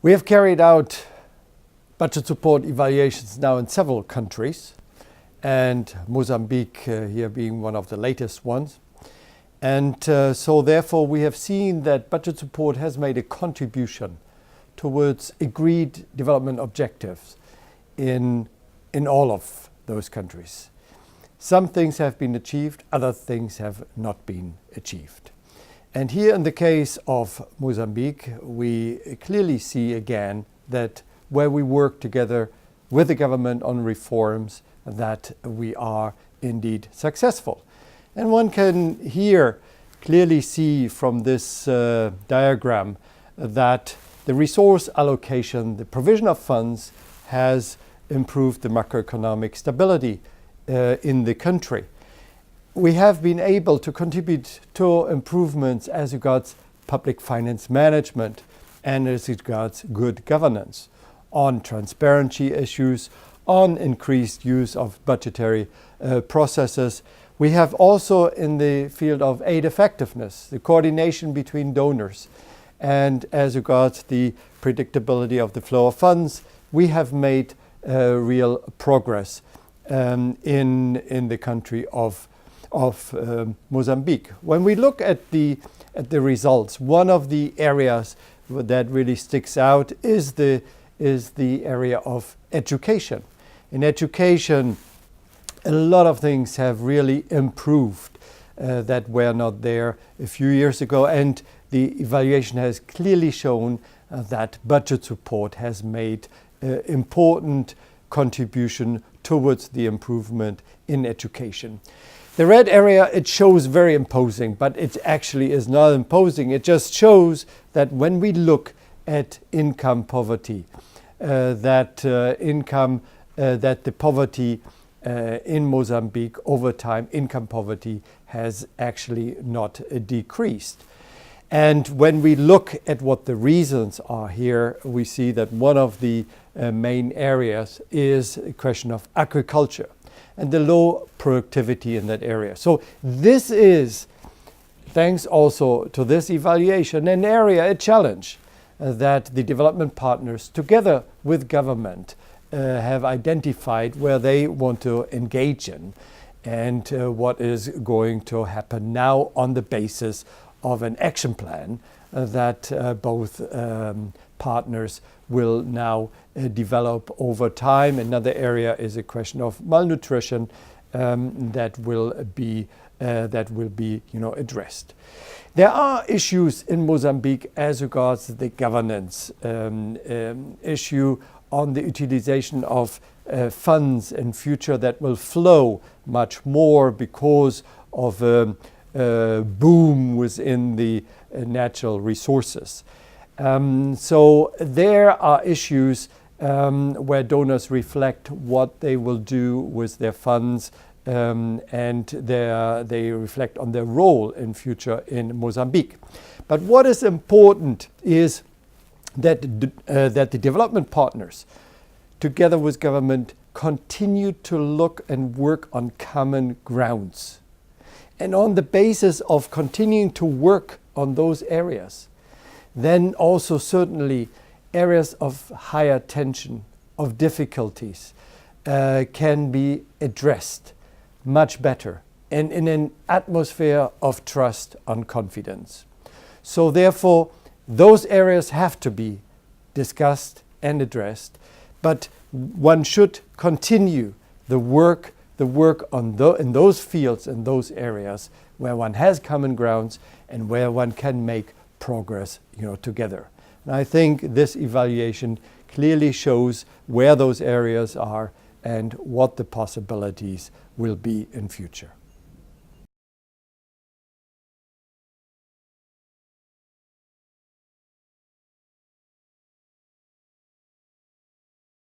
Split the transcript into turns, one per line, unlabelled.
We have carried out budget support evaluations now in several countries, and Mozambique here being one of the latest ones. And so therefore we have seen that budget support has made a contribution towards agreed development objectives in all of those countries. Some things have been achieved, other things have not been achieved. And here in the case of Mozambique, we clearly see again that where we work together with the government on reforms, that we are indeed successful. And one can here clearly see from this diagram that the resource allocation, the provision of funds, has improved the macroeconomic stability in the country. We have been able to contribute to improvements as regards public finance management and as regards good governance, on transparency issues, on increased use of budgetary processes. We have also in the field of aid effectiveness, the coordination between donors, and as regards the predictability of the flow of funds, we have made real progress in the country of Mozambique. When we look at the results, one of the areas that really sticks out is the area of education. In education, a lot of things have really improved that were not there a few years ago, and the evaluation has clearly shown that budget support has made important contribution towards the improvement in education. The red area, it shows very imposing, but it actually is not imposing. It just shows that when we look at income poverty, that the poverty in Mozambique over time, income poverty has actually not decreased. And when we look at what the reasons are here, we see that one of the main areas is a question of agriculture and the low productivity in that area. So this is, thanks also to this evaluation, an area, a challenge that the development partners together with government have identified where they want to engage in, and what is going to happen now on the basis of an action plan that both partners will now develop over time. Another area is a question of malnutrition that will be addressed. There are issues in Mozambique as regards the governance issue on the utilization of funds in future that will flow much more because of boom within the natural resources. So there are issues where donors reflect what they will do with their funds, and they reflect on their role in future in Mozambique. But what is important is that the development partners, together with government, continue to look and work on common grounds. And on the basis of continuing to work on those areas, then also certainly areas of higher tension, of difficulties, can be addressed much better and in an atmosphere of trust and confidence. So therefore, those areas have to be discussed and addressed, but one should continue the work in those fields, in those areas where one has common grounds and where one can make progress, together. And I think this evaluation clearly shows where those areas are and what the possibilities will be in future.